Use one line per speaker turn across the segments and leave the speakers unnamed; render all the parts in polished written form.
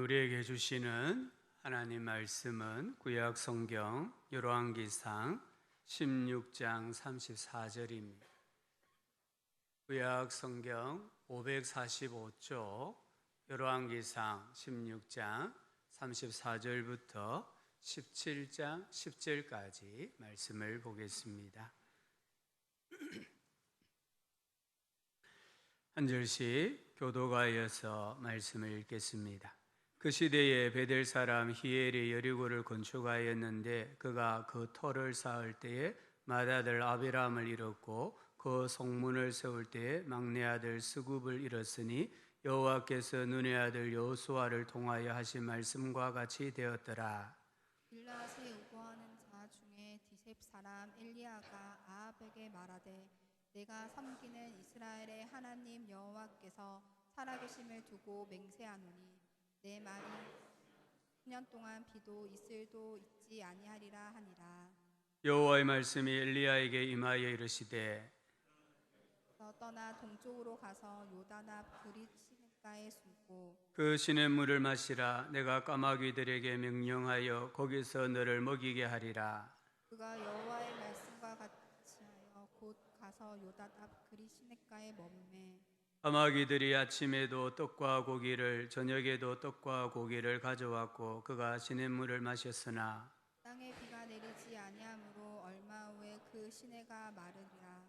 우리에게 주시는 하나님 말씀은 구약 성경 열왕기상 16장 34절입니다. 구약 성경 545쪽 열왕기상 16장 34절부터 17장 10절까지 말씀을 보겠습니다. 한 절씩 교도가이어서 말씀을 읽겠습니다. 그 시대에 베델 사람 히엘이 여리고를 건축하였는데 그가 그 터를 쌓을 때에 맏아들 아비람을 잃었고 그 성문을 세울 때에 막내 아들 스굽을 잃었으니 여호와께서 눈의 아들 여호수아를 통하여 하신 말씀과 같이 되었더라.
길라앗에 우거하는 자 중에 디셉 사람 엘리야가 아합에게 말하되 내가 섬기는 이스라엘의 하나님 여호와께서 살아계심을 두고 맹세하노니 내 말이 10년 동안 비도 이슬도 있지 아니하리라 하니라.
여호와의 말씀이 엘리야에게 임하여 이르시되
너 떠나 동쪽으로 가서 요단 앞 그릿 시냇가에 숨고
그 시냇물을 마시라. 내가 까마귀들에게 명령하여 거기서 너를 먹이게 하리라.
그가 여호와의 말씀과 같이 하여 곧 가서 요단 앞 그릿 시냇가에 머무매
까마귀들이 아침에도 떡과 고기를 저녁에도 떡과 고기를 가져왔고 그가 시냇물을 마셨으나
땅에 비가 내리지 아니하므로 얼마 후에 그 시내가 마르리라.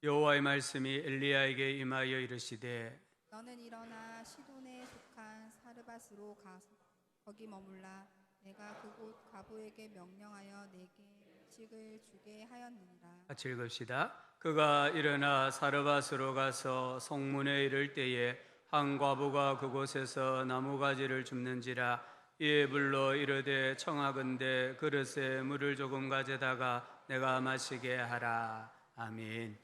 여호와의 말씀이 엘리야에게 임하여 이르시되
너는 일어나 시돈에 속한 사르밧으로 가서 거기 머물라. 내가 그곳 과부에게 명령하여 내게 음식을 주게 하였느니라.
같이 읽읍시다. 그가 일어나 사르밧으로 가서 성문에 이를 때에 한 과부가 그곳에서 나무가지를 줍는지라. 이에 불러 이르되 청하건대 그릇에 물을 조금 가져다가 내가 마시게 하라. 아멘.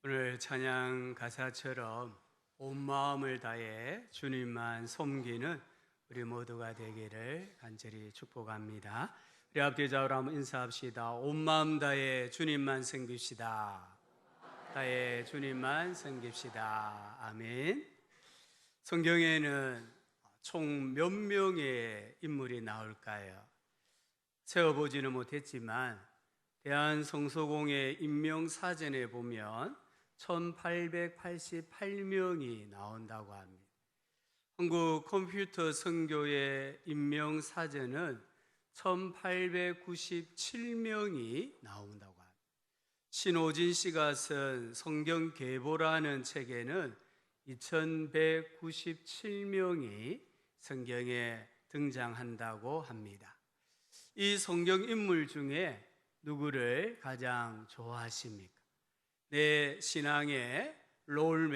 오늘 찬양 가사처럼 온 마음을 다해 주님만 섬기는 우리 모두가 되기를 간절히 축복합니다. 우리 앞뒤 좌우로 한번 인사합시다. 온 마음 다해 주님만 섬깁시다. 다해 주님만 섬깁시다. 아멘. 성경에는 총 몇 명의 인물이 나올까요? 세어보지는 못했지만 대한성서공회 인명사전에 보면 1888명이 나온다고 합니다. 한국 컴퓨터 선교의 인명사전은 1897명이 나온다고 합니다. 신오진 씨가 쓴 성경계보라는 책에는 2197명이 성경에 등장한다고 합니다. 이 성경 인물 중에 누구를 가장 좋아하십니까? 내 신앙의 롤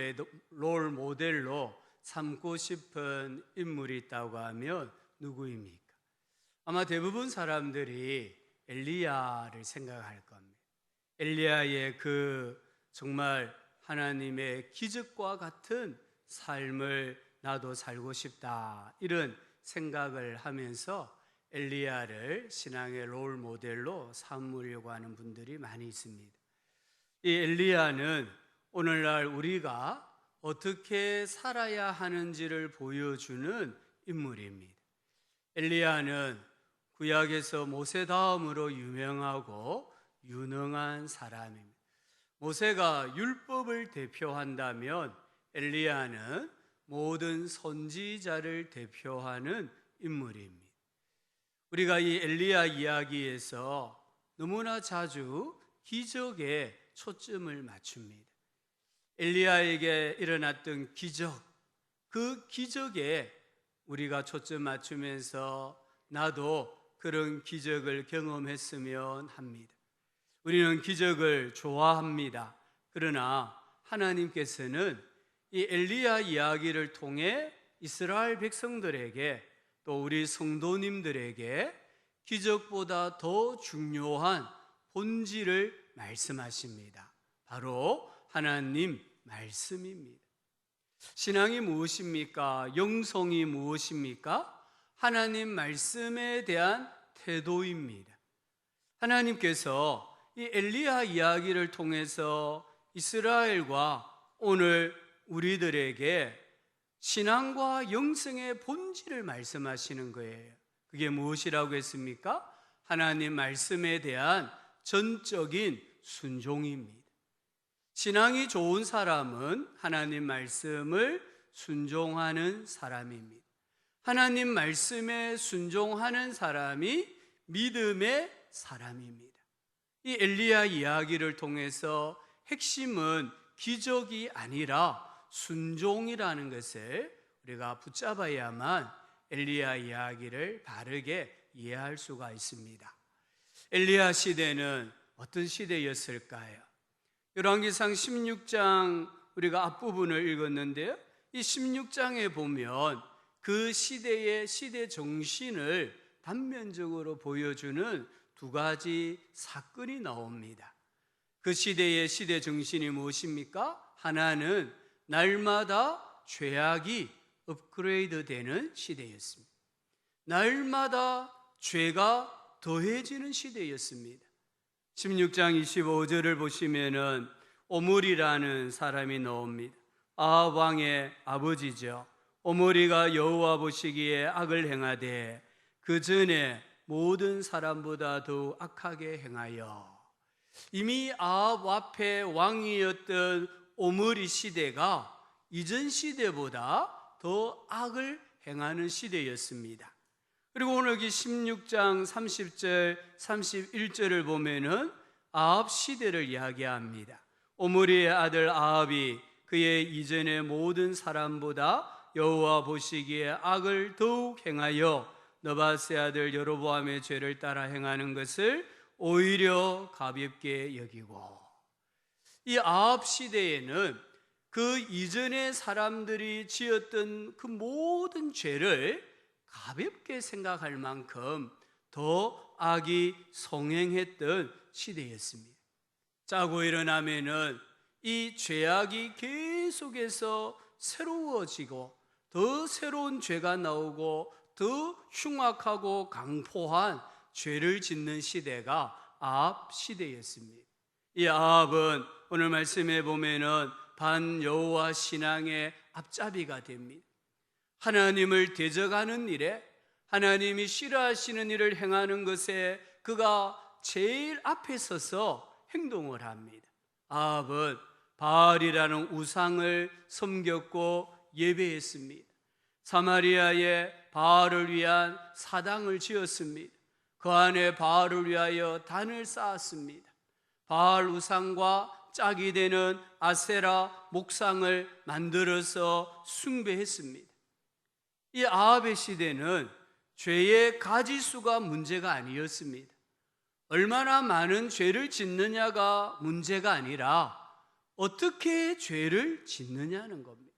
모델로 삼고 싶은 인물이 있다고 하면 누구입니까? 아마 대부분 사람들이 엘리야를 생각할 겁니다. 엘리야의 그 정말 하나님의 기적과 같은 삶을 나도 살고 싶다 이런 생각을 하면서 엘리야를 신앙의 롤 모델로 삼으려고 하는 분들이 많이 있습니다. 이 엘리야는 오늘날 우리가 어떻게 살아야 하는지를 보여주는 인물입니다. 엘리야는 구약에서 모세 다음으로 유명하고 유능한 사람입니다. 모세가 율법을 대표한다면 엘리야는 모든 선지자를 대표하는 인물입니다. 우리가 이 엘리야 이야기에서 너무나 자주 기적에 초점을 맞춥니다. 엘리야에게 일어났던 기적, 그 기적에 우리가 초점 맞추면서 나도 그런 기적을 경험했으면 합니다. 우리는 기적을 좋아합니다. 그러나 하나님께서는 이 엘리야 이야기를 통해 이스라엘 백성들에게 또 우리 성도님들에게 기적보다 더 중요한 본질을 말씀하십니다. 바로 하나님 말씀입니다. 신앙이 무엇입니까? 영성이 무엇입니까? 하나님 말씀에 대한 태도입니다. 하나님께서 이 엘리야 이야기를 통해서 이스라엘과 오늘 우리들에게 신앙과 영성의 본질을 말씀하시는 거예요. 그게 무엇이라고 했습니까? 하나님 말씀에 대한 전적인 순종입니다. 신앙이 좋은 사람은 하나님 말씀을 순종하는 사람입니다. 하나님 말씀에 순종하는 사람이 믿음의 사람입니다. 이 엘리야 이야기를 통해서 핵심은 기적이 아니라 순종이라는 것을 우리가 붙잡아야만 엘리야 이야기를 바르게 이해할 수가 있습니다. 엘리야 시대는 어떤 시대였을까요? 열왕기상 16장 우리가 앞부분을 읽었는데요, 이 16장에 보면 그 시대의 시대 정신을 단면적으로 보여주는 두 가지 사건이 나옵니다. 그 시대의 시대 정신이 무엇입니까? 하나는 날마다 죄악이 업그레이드 되는 시대였습니다. 날마다 죄가 더해지는 시대였습니다. 16장 25절을 보시면은 오므리라는 사람이 나옵니다. 아합 왕의 아버지죠. 오므리가 여호와 보시기에 악을 행하되 그 전에 모든 사람보다 더욱 악하게 행하여. 이미 아합 앞에 왕이었던 오므리 시대가 이전 시대보다 더 악을 행하는 시대였습니다. 그리고 오늘 이 16장 30절 31절을 보면은 아합 시대를 이야기합니다. 오므리의 아들 아합이 그의 이전의 모든 사람보다 여호와 보시기에 악을 더욱 행하여 느밧의 아들 여로보암의 죄를 따라 행하는 것을 오히려 가볍게 여기고. 이 아합 시대에는 그 이전의 사람들이 지었던 그 모든 죄를 가볍게 생각할 만큼 더 악이 성행했던 시대였습니다. 자고 일어나면은 이 죄악이 계속해서 새로워지고 더 새로운 죄가 나오고 더 흉악하고 강포한 죄를 짓는 시대가 아합 시대였습니다. 이 아합은 오늘 말씀에 보면은 반 여호와 신앙의 앞잡이가 됩니다. 하나님을 대적하는 일에, 하나님이 싫어하시는 일을 행하는 것에 그가 제일 앞에 서서 행동을 합니다. 아합은 바알이라는 우상을 섬겼고 예배했습니다. 사마리아에 바알을 위한 사당을 지었습니다. 그 안에 바알을 위하여 단을 쌓았습니다. 바알 우상과 짝이 되는 아세라 목상을 만들어서 숭배했습니다. 이 아합의 시대는 죄의 가지수가 문제가 아니었습니다. 얼마나 많은 죄를 짓느냐가 문제가 아니라 어떻게 죄를 짓느냐는 겁니다.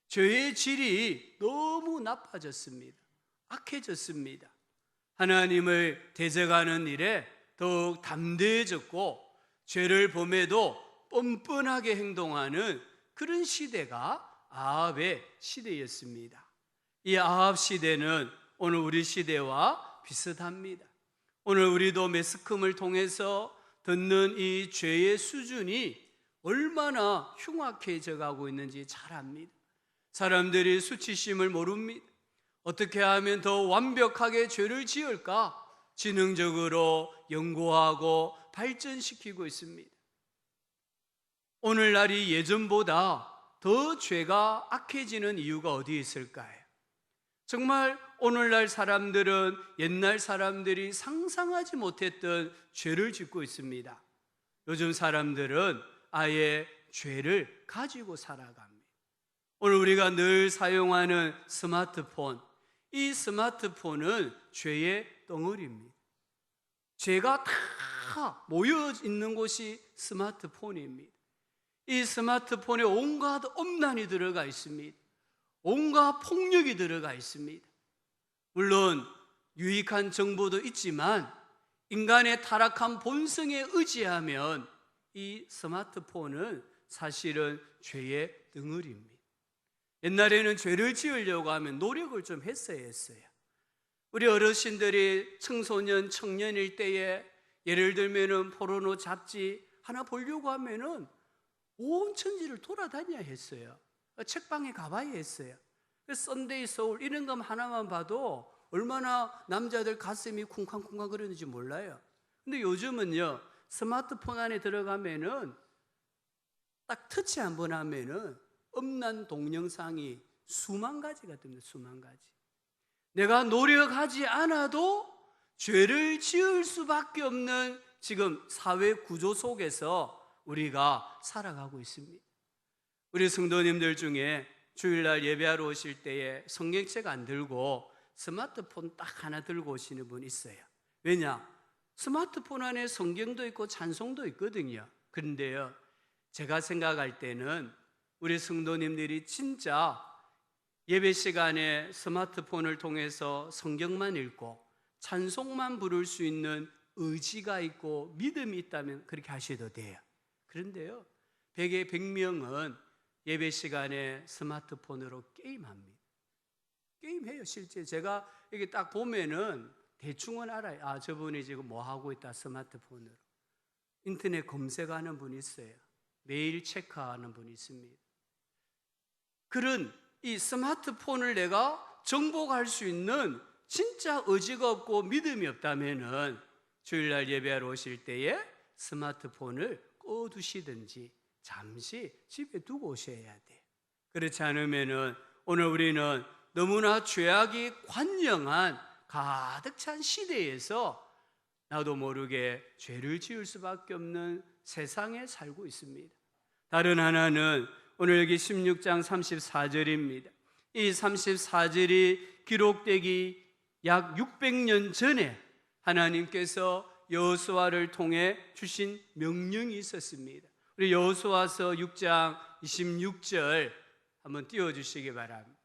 죄의 질이 너무 나빠졌습니다. 악해졌습니다. 하나님을 대적하는 일에 더욱 담대해졌고 죄를 범해도 뻔뻔하게 행동하는 그런 시대가 아합의 시대였습니다. 이 아합 시대는 오늘 우리 시대와 비슷합니다. 오늘 우리도 매스컴을 통해서 듣는 이 죄의 수준이 얼마나 흉악해져 가고 있는지 잘 압니다. 사람들이 수치심을 모릅니다. 어떻게 하면 더 완벽하게 죄를 지을까? 지능적으로 연구하고 발전시키고 있습니다. 오늘날이 예전보다 더 죄가 악해지는 이유가 어디에 있을까요? 정말 오늘날 사람들은 옛날 사람들이 상상하지 못했던 죄를 짓고 있습니다. 요즘 사람들은 아예 죄를 가지고 살아갑니다. 오늘 우리가 늘 사용하는 스마트폰, 이 스마트폰은 죄의 덩어리입니다. 죄가 다 모여 있는 곳이 스마트폰입니다. 이 스마트폰에 온갖 엄란이 들어가 있습니다. 온갖 폭력이 들어가 있습니다. 물론 유익한 정보도 있지만 인간의 타락한 본성에 의지하면 이 스마트폰은 사실은 죄의 덩어리입니다. 옛날에는 죄를 지으려고 하면 노력을 좀 했어야 했어요. 우리 어르신들이 청소년, 청년일 때에 예를 들면은 포르노 잡지 하나 보려고 하면은 온 천지를 돌아다녀야 했어요. 책방에 가봐야 했어요. 썬데이 서울 이런 것 하나만 봐도 얼마나 남자들 가슴이 쿵쾅쿵쾅 거리는지 몰라요. 근데 요즘은요, 스마트폰 안에 들어가면은 딱 터치 한번 하면은 음란 동영상이 수만 가지가 뜹니다. 수만 가지. 내가 노력하지 않아도 죄를 지을 수밖에 없는 지금 사회 구조 속에서 우리가 살아가고 있습니다. 우리 성도님들 중에 주일날 예배하러 오실 때에 성경책 안 들고 스마트폰 딱 하나 들고 오시는 분 있어요. 왜냐? 스마트폰 안에 성경도 있고 찬송도 있거든요. 그런데요, 제가 생각할 때는 우리 성도님들이 진짜 예배 시간에 스마트폰을 통해서 성경만 읽고 찬송만 부를 수 있는 의지가 있고 믿음이 있다면 그렇게 하셔도 돼요. 그런데요, 100에 100명은 예배 시간에 스마트폰으로 게임합니다. 게임해요. 실제 제가 이게 딱 보면은 대충은 알아요. 아, 저분이 지금 뭐 하고 있다, 스마트폰으로. 인터넷 검색하는 분이 있어요. 매일 체크하는 분이 있습니다. 그런 이 스마트폰을 내가 정복할 수 있는 진짜 의지가 없고 믿음이 없다면은 주일날 예배하러 오실 때에 스마트폰을 꺼두시든지 잠시 집에 두고 오셔야 돼요. 그렇지 않으면은 오늘 우리는 너무나 죄악이 관영한 가득 찬 시대에서 나도 모르게 죄를 지을 수밖에 없는 세상에 살고 있습니다. 다른 하나는 오늘 여기 16장 34절입니다. 이 34절이 기록되기 약 600년 전에 하나님께서 여호수아를 통해 주신 명령이 있었습니다. 우리 여호수아서 6장 26절 한번 띄워주시기 바랍니다.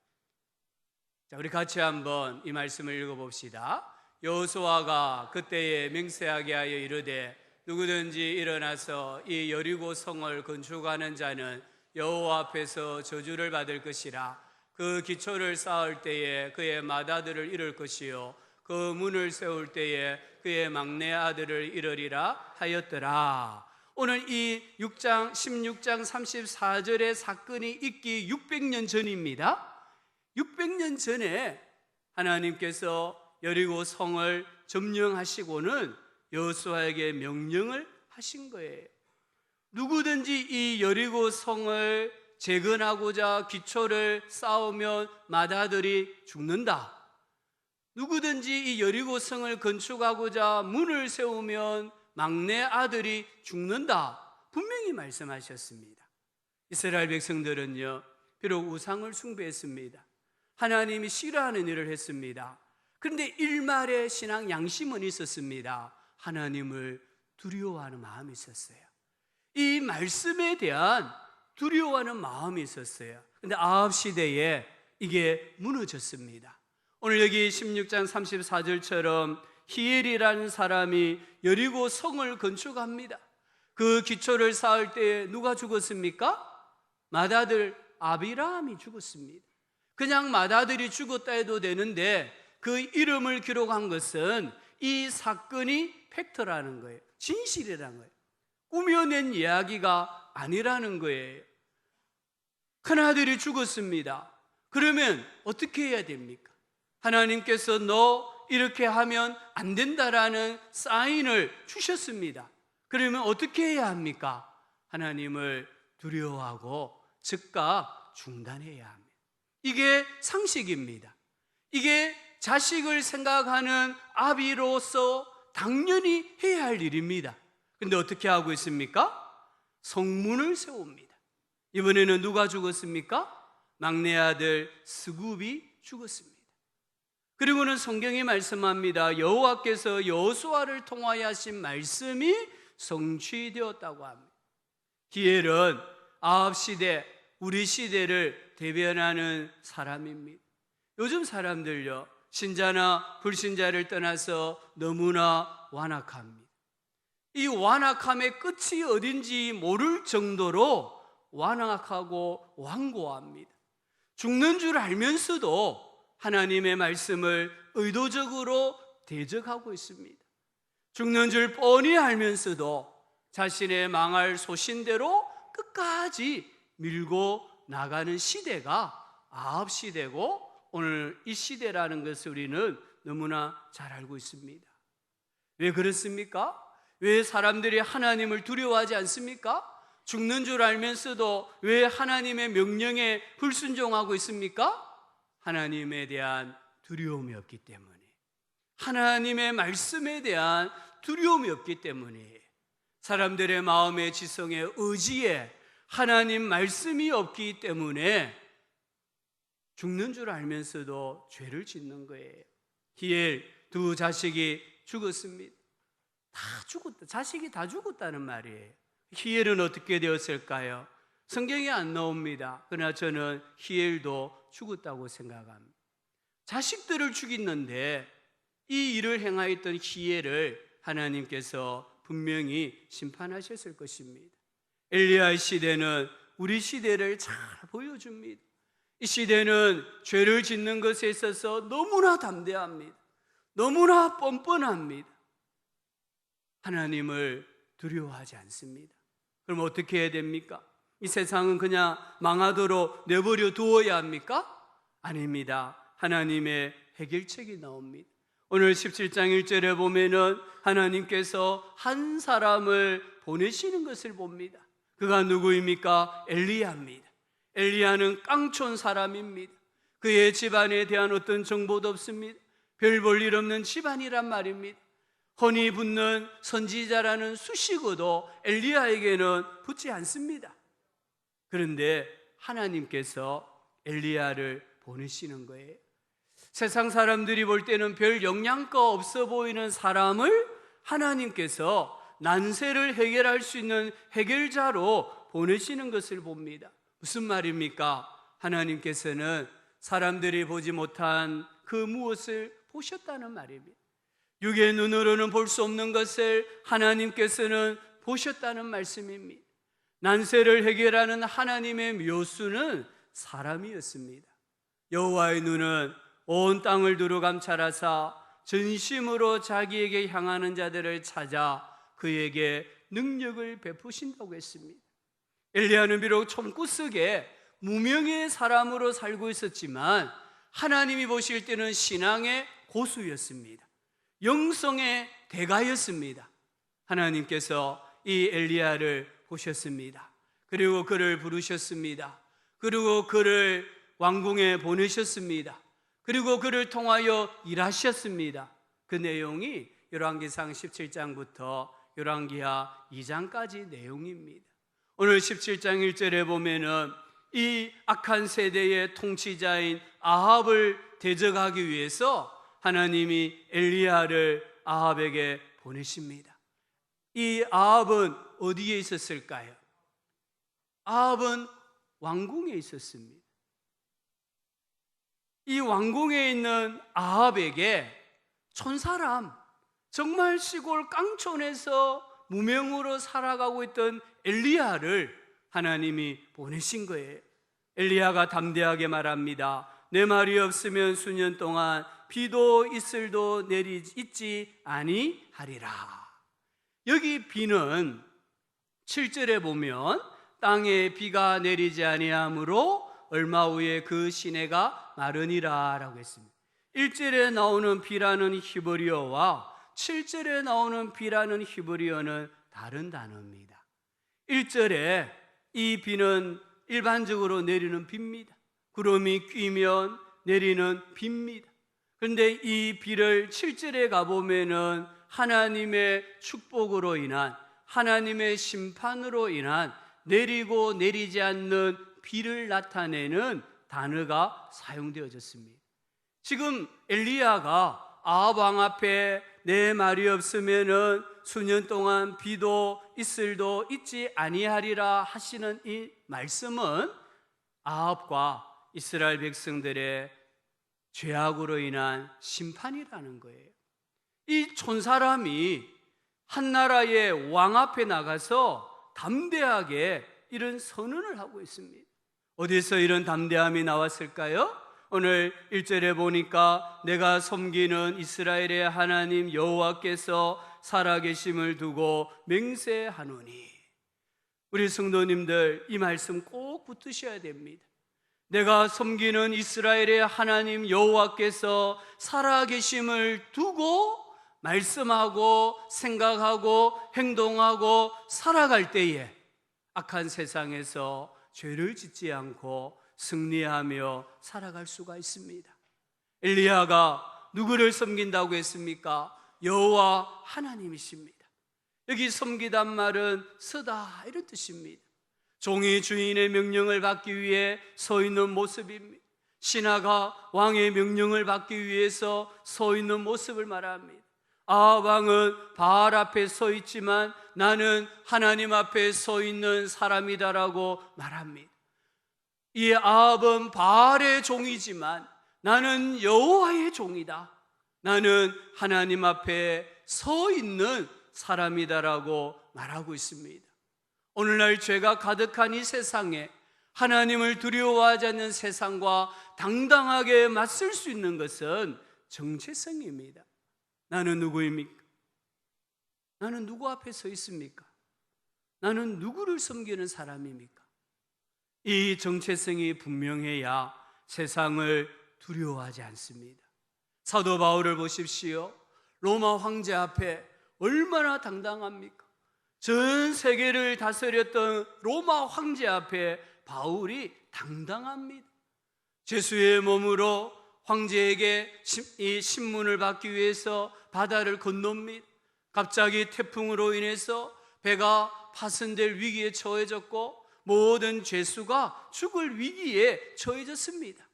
자, 우리 같이 한번 이 말씀을 읽어봅시다. 여호수아가 그때에 맹세하게 하여 이르되 누구든지 일어나서 이 여리고 성을 건축하는 자는 여호와 앞에서 저주를 받을 것이라. 그 기초를 쌓을 때에 그의 맏아들을 잃을 것이요 그 문을 세울 때에 그의 막내 아들을 잃으리라 하였더라. 오늘 이 16장 34절의 사건이 있기 600년 전입니다. 600년 전에 하나님께서 여리고 성을 점령하시고는 여호수아에게 명령을 하신 거예요. 누구든지 이 여리고 성을 재건하고자 기초를 쌓으면 맏아들이 죽는다. 누구든지 이 여리고 성을 건축하고자 문을 세우면 막내 아들이 죽는다. 분명히 말씀하셨습니다. 이스라엘 백성들은요, 비록 우상을 숭배했습니다. 하나님이 싫어하는 일을 했습니다. 그런데 일말의 신앙 양심은 있었습니다. 하나님을 두려워하는 마음이 있었어요. 이 말씀에 대한 두려워하는 마음이 있었어요. 그런데 아합 시대에 이게 무너졌습니다. 오늘 여기 16장 34절처럼 히엘이라는 사람이 여리고 성을 건축합니다. 그 기초를 쌓을 때 누가 죽었습니까? 맏아들 아비라함이 죽었습니다. 그냥 맏아들이 죽었다 해도 되는데 그 이름을 기록한 것은 이 사건이 팩트라는 거예요. 진실이라는 거예요. 꾸며낸 이야기가 아니라는 거예요. 큰아들이 죽었습니다. 그러면 어떻게 해야 됩니까? 하나님께서 너 이렇게 하면 안 된다라는 사인을 주셨습니다. 그러면 어떻게 해야 합니까? 하나님을 두려워하고 즉각 중단해야 합니다. 이게 상식입니다. 이게 자식을 생각하는 아비로서 당연히 해야 할 일입니다. 그런데 어떻게 하고 있습니까? 성문을 세웁니다. 이번에는 누가 죽었습니까? 막내 아들 스굽이 죽었습니다. 그리고는 성경이 말씀합니다. 여호와께서 여호수아를 통하여 하신 말씀이 성취되었다고 합니다. 히엘은 아합 시대, 우리 시대를 대변하는 사람입니다. 요즘 사람들요, 신자나 불신자를 떠나서 너무나 완악합니다. 이 완악함의 끝이 어딘지 모를 정도로 완악하고 완고합니다. 죽는 줄 알면서도 하나님의 말씀을 의도적으로 대적하고 있습니다. 죽는 줄 뻔히 알면서도 자신의 망할 소신대로 끝까지 밀고 나가는 시대가 아합 시대고 오늘 이 시대라는 것을 우리는 너무나 잘 알고 있습니다. 왜 그렇습니까? 왜 사람들이 하나님을 두려워하지 않습니까? 죽는 줄 알면서도 왜 하나님의 명령에 불순종하고 있습니까? 하나님에 대한 두려움이 없기 때문에, 하나님의 말씀에 대한 두려움이 없기 때문에, 사람들의 마음의 지성의 의지에 하나님 말씀이 없기 때문에 죽는 줄 알면서도 죄를 짓는 거예요. 히엘 두 자식이 죽었습니다. 다 죽었다. 자식이 다 죽었다는 말이에요. 히엘은 어떻게 되었을까요? 성경에 안 나옵니다. 그러나 저는 히엘도 죽었다고 생각합니다. 자식들을 죽였는데 이 일을 행하였던 히엘을 하나님께서 분명히 심판하셨을 것입니다. 엘리야 시대는 우리 시대를 잘 보여줍니다. 이 시대는 죄를 짓는 것에 있어서 너무나 담대합니다. 너무나 뻔뻔합니다. 하나님을 두려워하지 않습니다. 그럼 어떻게 해야 됩니까? 이 세상은 그냥 망하도록 내버려 두어야 합니까? 아닙니다. 하나님의 해결책이 나옵니다. 오늘 17장 1절에 보면은 하나님께서 한 사람을 보내시는 것을 봅니다. 그가 누구입니까? 엘리야입니다. 엘리야는 깡촌 사람입니다. 그의 집안에 대한 어떤 정보도 없습니다. 별 볼 일 없는 집안이란 말입니다. 혼이 붙는 선지자라는 수식어도 엘리야에게는 붙지 않습니다. 그런데 하나님께서 엘리야를 보내시는 거예요. 세상 사람들이 볼 때는 별 영양가 없어 보이는 사람을 하나님께서 난세를 해결할 수 있는 해결자로 보내시는 것을 봅니다. 무슨 말입니까? 하나님께서는 사람들이 보지 못한 그 무엇을 보셨다는 말입니다. 육의 눈으로는 볼 수 없는 것을 하나님께서는 보셨다는 말씀입니다. 난세를 해결하는 하나님의 묘수는 사람이었습니다. 여호와의 눈은 온 땅을 두루 감찰하사 전심으로 자기에게 향하는 자들을 찾아 그에게 능력을 베푸신다고 했습니다. 엘리야는 비록 총구석에 무명의 사람으로 살고 있었지만 하나님이 보실 때는 신앙의 고수였습니다. 영성의 대가였습니다. 하나님께서 이 엘리야를 보셨습니다. 그리고 그를 부르셨습니다. 그리고 그를 왕궁에 보내셨습니다. 그리고 그를 통하여 일하셨습니다. 그 내용이 열왕기상 17장부터 열왕기하 2장까지 내용입니다. 오늘 17장 1절에 보면은 이 악한 세대의 통치자인 아합을 대적하기 위해서 하나님이 엘리야를 아합에게 보내십니다. 이 아합은 어디에 있었을까요? 아합은 왕궁에 있었습니다. 이 왕궁에 있는 아합에게 촌사람, 정말 시골 깡촌에서 무명으로 살아가고 있던 엘리야를 하나님이 보내신 거예요. 엘리야가 담대하게 말합니다. 내 말이 없으면 수년 동안 비도 이슬도 있지 아니하리라. 여기 비는 7절에 보면 땅에 비가 내리지 아니하므로 얼마 후에 그 시내가 마르니라 라고 했습니다. 1절에 나오는 비라는 히브리어와 7절에 나오는 비라는 히브리어는 다른 단어입니다. 1절에 이 비는 일반적으로 내리는 비입니다. 구름이 끼면 내리는 비입니다. 그런데 이 비를 7절에 가보면은 하나님의 축복으로 인한, 하나님의 심판으로 인한 내리고 내리지 않는 비를 나타내는 단어가 사용되어졌습니다. 지금 엘리야가 아합 왕 앞에 내 말이 없으면은 수년 동안 비도 이슬도 있지 아니하리라 하시는 이 말씀은 아합과 이스라엘 백성들의 죄악으로 인한 심판이라는 거예요. 이 촌사람이 한 나라의 왕 앞에 나가서 담대하게 이런 선언을 하고 있습니다. 어디서 이런 담대함이 나왔을까요? 오늘 1절에 보니까 내가 섬기는 이스라엘의 하나님 여호와께서 살아계심을 두고 맹세하노니. 우리 성도님들 이 말씀 꼭 붙으셔야 됩니다. 내가 섬기는 이스라엘의 하나님 여호와께서 살아계심을 두고 말씀하고 생각하고 행동하고 살아갈 때에 악한 세상에서 죄를 짓지 않고 승리하며 살아갈 수가 있습니다. 엘리야가 누구를 섬긴다고 했습니까? 여호와 하나님이십니다. 여기 섬기단 말은 서다 이런 뜻입니다. 종이 주인의 명령을 받기 위해 서 있는 모습입니다. 신하가 왕의 명령을 받기 위해서 서 있는 모습을 말합니다. 왕은 바알 앞에 서 있지만 나는 하나님 앞에 서 있는 사람이다라고 말합니다. 이 아합은 바알의 종이지만 나는 여호와의 종이다. 나는 하나님 앞에 서 있는 사람이다라고 말하고 있습니다. 오늘날 죄가 가득한 이 세상에 하나님을 두려워하지 않는 세상과 당당하게 맞설 수 있는 것은 정체성입니다. 나는 누구입니까? 나는 누구 앞에 서 있습니까? 나는 누구를 섬기는 사람입니까? 이 정체성이 분명해야 세상을 두려워하지 않습니다. 사도 바울을 보십시오. 로마 황제 앞에 얼마나 당당합니까? 전 세계를 다스렸던 로마 황제 앞에 바울이 당당합니다. 죄수의 몸으로 황제에게 이 신문을 받기 위해서 바다를 건넙니다. 갑자기 태풍으로 인해서 배가 파손될 위기에 처해졌고 모든 죄수가 죽을 위기에 처해졌습니다.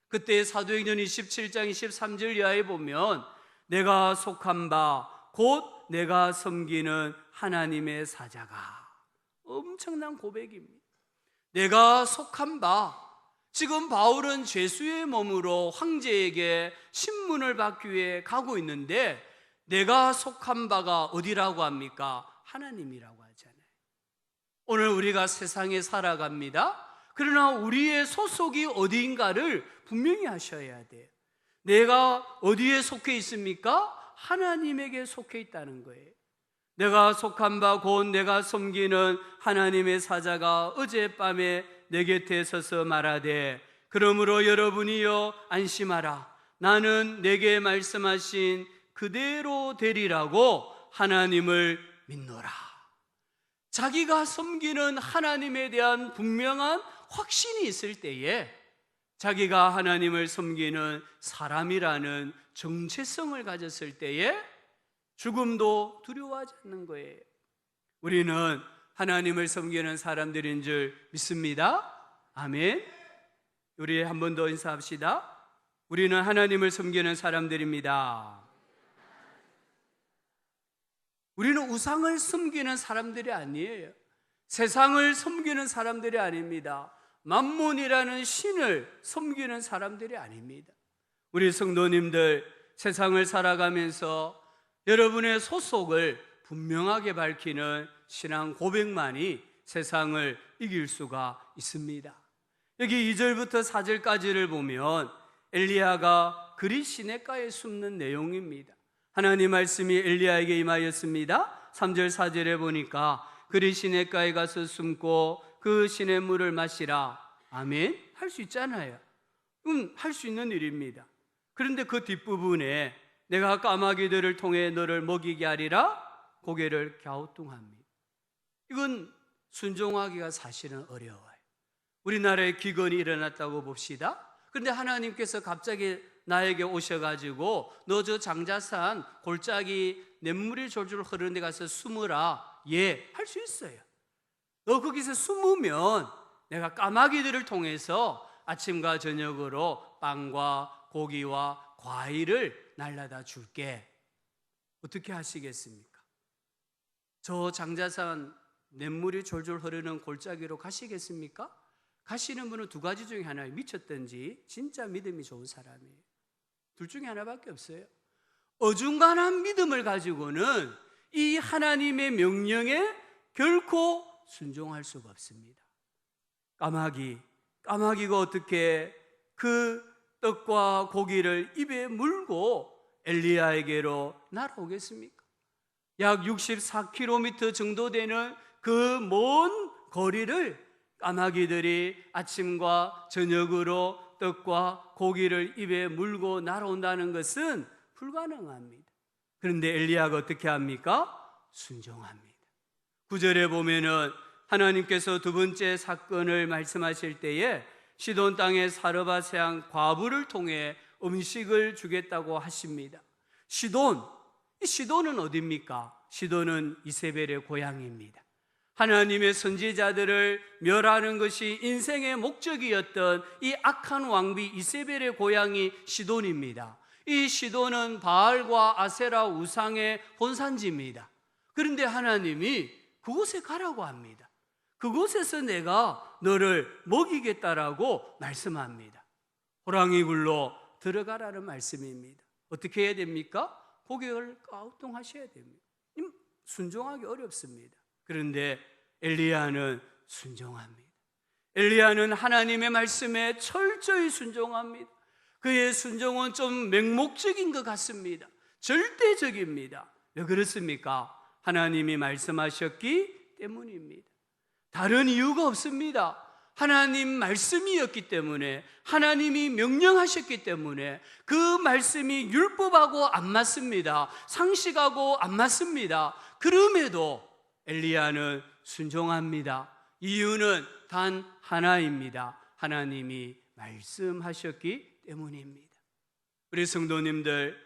그때 사도행전 27장 23절 이하에 보면 내가 속한 바 곧 내가 섬기는 하나님의 사자가, 엄청난 고백입니다. 내가 속한 바, 지금 바울은 죄수의 몸으로 황제에게 신문을 받기 위해 가고 있는데 내가 속한 바가 어디라고 합니까? 하나님이라고 하잖아요. 오늘 우리가 세상에 살아갑니다. 그러나 우리의 소속이 어디인가를 분명히 하셔야 돼요. 내가 어디에 속해 있습니까? 하나님에게 속해 있다는 거예요. 내가 속한 바 곧 내가 섬기는 하나님의 사자가 어젯밤에 내 곁에 서서 말하되 그러므로 여러분이여 안심하라. 나는 내게 말씀하신 그대로 되리라고 하나님을 믿노라. 자기가 섬기는 하나님에 대한 분명한 확신이 있을 때에 자기가 하나님을 섬기는 사람이라는 정체성을 가졌을 때에 죽음도 두려워하지 않는 거예요. 우리는 하나님을 섬기는 사람들인 줄 믿습니다. 아멘. 우리 한 번 더 인사합시다. 우리는 하나님을 섬기는 사람들입니다. 우리는 우상을 섬기는 사람들이 아니에요. 세상을 섬기는 사람들이 아닙니다. 만몬이라는 신을 섬기는 사람들이 아닙니다. 우리 성도님들, 세상을 살아가면서 여러분의 소속을 분명하게 밝히는 신앙 고백만이 세상을 이길 수가 있습니다. 여기 2절부터 4절까지를 보면 엘리야가 그리 시냇가에 숨는 내용입니다. 하나님 말씀이 엘리야에게 임하였습니다. 3절 4절에 보니까 그리 시냇가에 가서 숨고 그 시냇물을 마시라. 아멘. 할 수 있잖아요. 할 수 있는 일입니다. 그런데 그 뒷부분에 내가 까마귀들을 통해 너를 먹이게 하리라 고개를 갸우뚱합니다. 이건 순종하기가 사실은 어려워요. 우리나라에 기근이 일어났다고 봅시다. 그런데 하나님께서 갑자기 나에게 오셔가지고 너 저 장자산 골짜기 냇물이 졸졸 흐르는 데 가서 숨으라. 예, 할 수 있어요. 너 거기서 숨으면 내가 까마귀들을 통해서 아침과 저녁으로 빵과 고기와 과일을 날라다 줄게. 어떻게 하시겠습니까? 저 장자산 냇물이 졸졸 흐르는 골짜기로 가시겠습니까? 가시는 분은 두 가지 중에 하나에 미쳤든지 진짜 믿음이 좋은 사람이에요. 둘 중에 하나밖에 없어요. 어중간한 믿음을 가지고는 이 하나님의 명령에 결코 순종할 수가 없습니다. 까마귀가 어떻게 그 떡과 고기를 입에 물고 엘리야에게로 날아오겠습니까? 약 64km 정도 되는 그 먼 거리를 까마귀들이 아침과 저녁으로 떡과 고기를 입에 물고 날아온다는 것은 불가능합니다. 그런데 엘리야가 어떻게 합니까? 순종합니다. 9절에 보면은 하나님께서 두 번째 사건을 말씀하실 때에 시돈 땅의 사르밧의 한 과부를 통해 음식을 주겠다고 하십니다. 이 시돈은 어디입니까? 시돈은 이세벨의 고향입니다. 하나님의 선지자들을 멸하는 것이 인생의 목적이었던 이 악한 왕비 이세벨의 고향이 시돈입니다. 이 시돈은 바알과 아세라 우상의 본산지입니다. 그런데 하나님이 그곳에 가라고 합니다. 그곳에서 내가 너를 먹이겠다라고 말씀합니다. 호랑이 굴로 들어가라는 말씀입니다. 어떻게 해야 됩니까? 고개를 갸우뚱하셔야 됩니다. 순종하기 어렵습니다. 그런데 엘리야는 순종합니다. 엘리야는 하나님의 말씀에 철저히 순종합니다. 그의 순종은 좀 맹목적인 것 같습니다. 절대적입니다. 왜 그렇습니까? 하나님이 말씀하셨기 때문입니다. 다른 이유가 없습니다. 하나님 말씀이었기 때문에, 하나님이 명령하셨기 때문에 그 말씀이 율법하고 안 맞습니다. 상식하고 안 맞습니다. 그럼에도 엘리야는 순종합니다. 이유는 단 하나입니다. 하나님이 말씀하셨기 때문입니다. 우리 성도님들,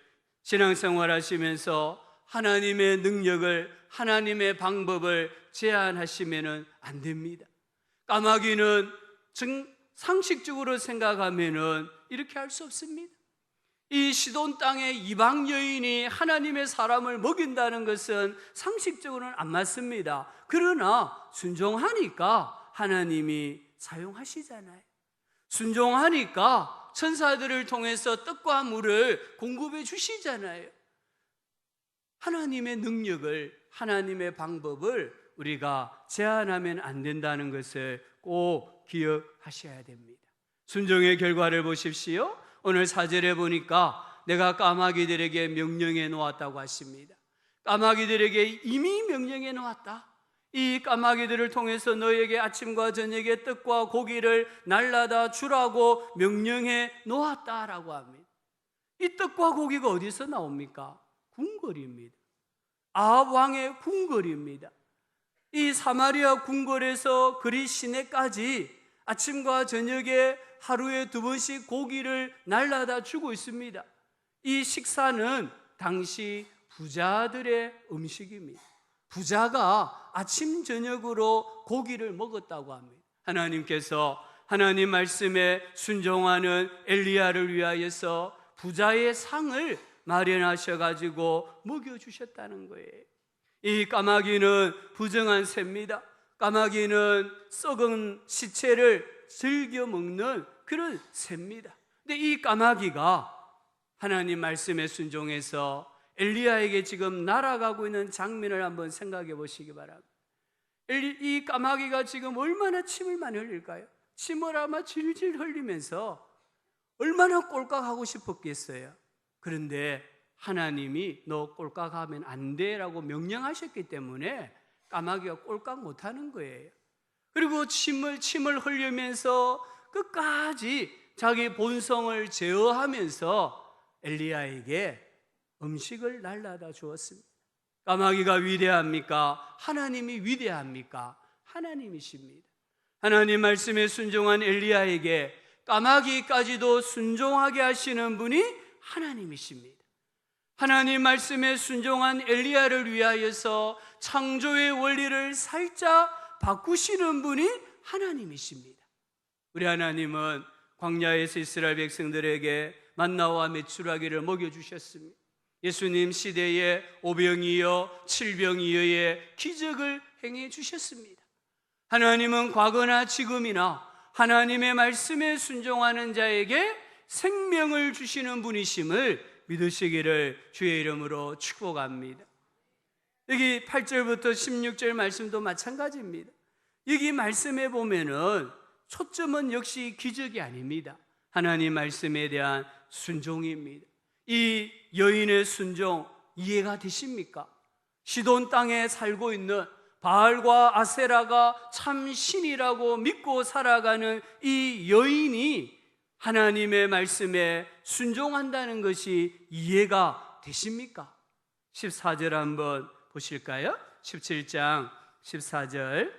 신앙생활 하시면서 하나님의 능력을, 하나님의 방법을 제한하시면 안 됩니다. 까마귀는 상식적으로 생각하면 이렇게 할 수 없습니다. 이 시돈 땅의 이방 여인이 하나님의 사람을 먹인다는 것은 상식적으로는 안 맞습니다. 그러나 순종하니까 하나님이 사용하시잖아요. 순종하니까 천사들을 통해서 떡과 물을 공급해 주시잖아요. 하나님의 능력을, 하나님의 방법을 우리가 제한하면 안 된다는 것을 꼭 기억하셔야 됩니다. 순종의 결과를 보십시오. 오늘 4절에 보니까 내가 까마귀들에게 명령해 놓았다고 하십니다. 까마귀들에게 이미 명령해 놓았다. 이 까마귀들을 통해서 너에게 아침과 저녁에 떡과 고기를 날라다 주라고 명령해 놓았다라고 합니다. 이 떡과 고기가 어디서 나옵니까? 궁궐입니다. 아합 왕의 궁궐입니다. 이 사마리아 궁궐에서 그리 시내까지 아침과 저녁에 하루에 2번씩 고기를 날라다 주고 있습니다. 이 식사는 당시 부자들의 음식입니다. 부자가 아침 저녁으로 고기를 먹었다고 합니다. 하나님께서 하나님 말씀에 순종하는 엘리야를 위하여서 부자의 상을 마련하셔가지고 먹여주셨다는 거예요. 이 까마귀는 부정한 새입니다. 까마귀는 썩은 시체를 즐겨 먹는 그런 새입니다. 근데 이 까마귀가 하나님 말씀에 순종해서 엘리야에게 지금 날아가고 있는 장면을 한번 생각해 보시기 바랍니다. 이 까마귀가 지금 얼마나 침을 많이 흘릴까요? 침을 아마 질질 흘리면서 얼마나 꼴깍하고 싶었겠어요. 그런데 하나님이 너 꼴깍하면 안 돼라고 명령하셨기 때문에 까마귀가 꼴깍 못하는 거예요. 그리고 침을 흘리면서 끝까지 자기 본성을 제어하면서 엘리야에게 음식을 날라다 주었습니다. 까마귀가 위대합니까? 하나님이 위대합니까? 하나님이십니다. 하나님 말씀에 순종한 엘리야에게 까마귀까지도 순종하게 하시는 분이 하나님이십니다. 하나님 말씀에 순종한 엘리야를 위하여서 창조의 원리를 살짝 바꾸시는 분이 하나님이십니다. 우리 하나님은 광야에서 이스라엘 백성들에게 만나와 메추라기를 먹여주셨습니다. 예수님 시대에 오병이어 칠병이어의 기적을 행해 주셨습니다. 하나님은 과거나 지금이나 하나님의 말씀에 순종하는 자에게 생명을 주시는 분이심을 믿으시기를 주의 이름으로 축복합니다. 여기 8절부터 16절 말씀도 마찬가지입니다. 여기 말씀에 보면은 초점은 역시 기적이 아닙니다. 하나님 말씀에 대한 순종입니다. 이 여인의 순종 이해가 되십니까? 시돈 땅에 살고 있는 바알과 아세라가 참 신이라고 믿고 살아가는 이 여인이 하나님의 말씀에 순종한다는 것이 이해가 되십니까? 14절 한번 보실까요? 17장 14절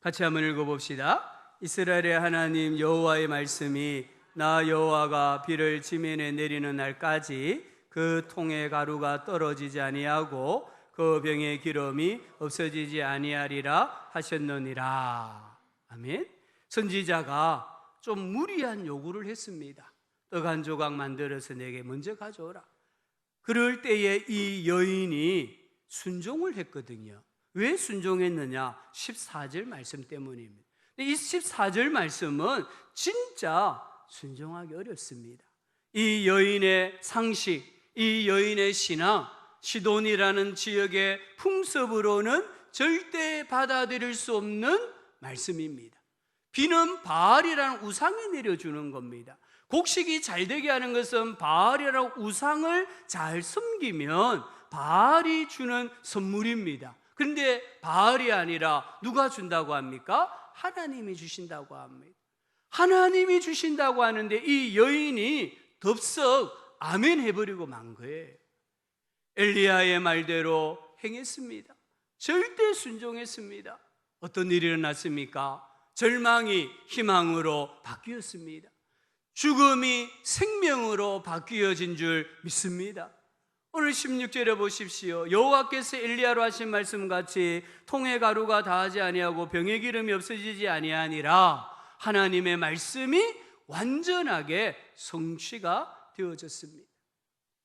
같이 한번 읽어봅시다. 이스라엘의 하나님 여호와의 말씀이 나 여호와가 비를 지면에 내리는 날까지 그 통의 가루가 떨어지지 아니하고 그 병의 기름이 없어지지 아니하리라 하셨느니라. 아멘. 선지자가 좀 무리한 요구를 했습니다. 떡 한 조각 만들어서 내게 먼저 가져오라. 그럴 때에 이 여인이 순종을 했거든요. 왜 순종했느냐? 14절 말씀 때문입니다. 이 14절 말씀은 진짜 순종하기 어렵습니다. 이 여인의 상식, 이 여인의 신앙, 시돈이라는 지역의 풍습으로는 절대 받아들일 수 없는 말씀입니다. 비는 바알이라는 우상이 내려주는 겁니다. 곡식이 잘 되게 하는 것은 바알이라는 우상을 잘 섬기면 바알이 주는 선물입니다. 그런데 바알이 아니라 누가 준다고 합니까? 하나님이 주신다고 합니다. 하나님이 주신다고 하는데 이 여인이 덥석 아멘 해버리고 만 거예요. 엘리야의 말대로 행했습니다. 절대 순종했습니다. 어떤 일이 일어났습니까? 절망이 희망으로 바뀌었습니다. 죽음이 생명으로 바뀌어진 줄 믿습니다. 오늘 16절에 보십시오. 여호와께서 엘리야로 하신 말씀같이 통의 가루가 다하지 아니하고 병의 기름이 없어지지 아니하니라. 하나님의 말씀이 완전하게 성취가 되어졌습니다.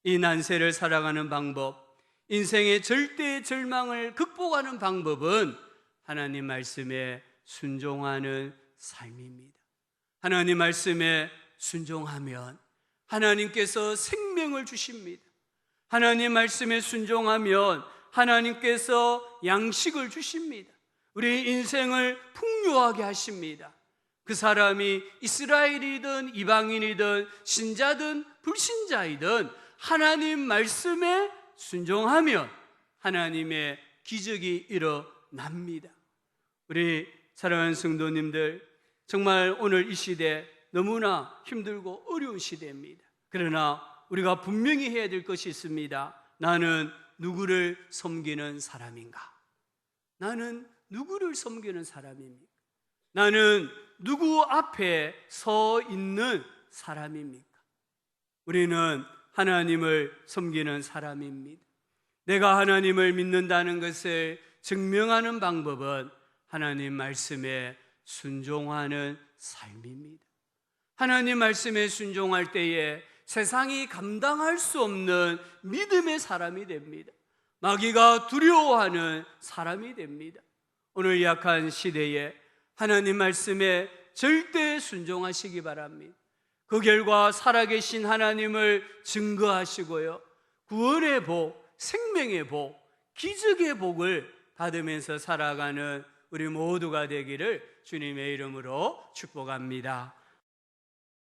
이 난세를 살아가는 방법, 인생의 절대 절망을 극복하는 방법은 하나님 말씀에 순종하는 삶입니다. 하나님 말씀에 순종하면 하나님께서 생명을 주십니다. 하나님 말씀에 순종하면 하나님께서 양식을 주십니다. 우리 인생을 풍요하게 하십니다. 그 사람이 이스라엘이든 이방인이든 신자든 불신자이든 하나님 말씀에 순종하면 하나님의 기적이 일어납니다. 우리 사랑하는 성도님들, 정말 오늘 이 시대 너무나 힘들고 어려운 시대입니다. 그러나 우리가 분명히 해야 될 것이 있습니다. 나는 누구를 섬기는 사람인가? 나는 누구를 섬기는 사람입니까? 나는 누구 앞에 서 있는 사람입니까? 우리는 하나님을 섬기는 사람입니다. 내가 하나님을 믿는다는 것을 증명하는 방법은 하나님 말씀에 순종하는 삶입니다. 하나님 말씀에 순종할 때에 세상이 감당할 수 없는 믿음의 사람이 됩니다. 마귀가 두려워하는 사람이 됩니다. 오늘 약한 시대에 하나님 말씀에 절대 순종하시기 바랍니다. 그 결과 살아계신 하나님을 증거하시고요, 구원의 복, 생명의 복, 기적의 복을 받으면서 살아가는 우리 모두가 되기를 주님의 이름으로 축복합니다.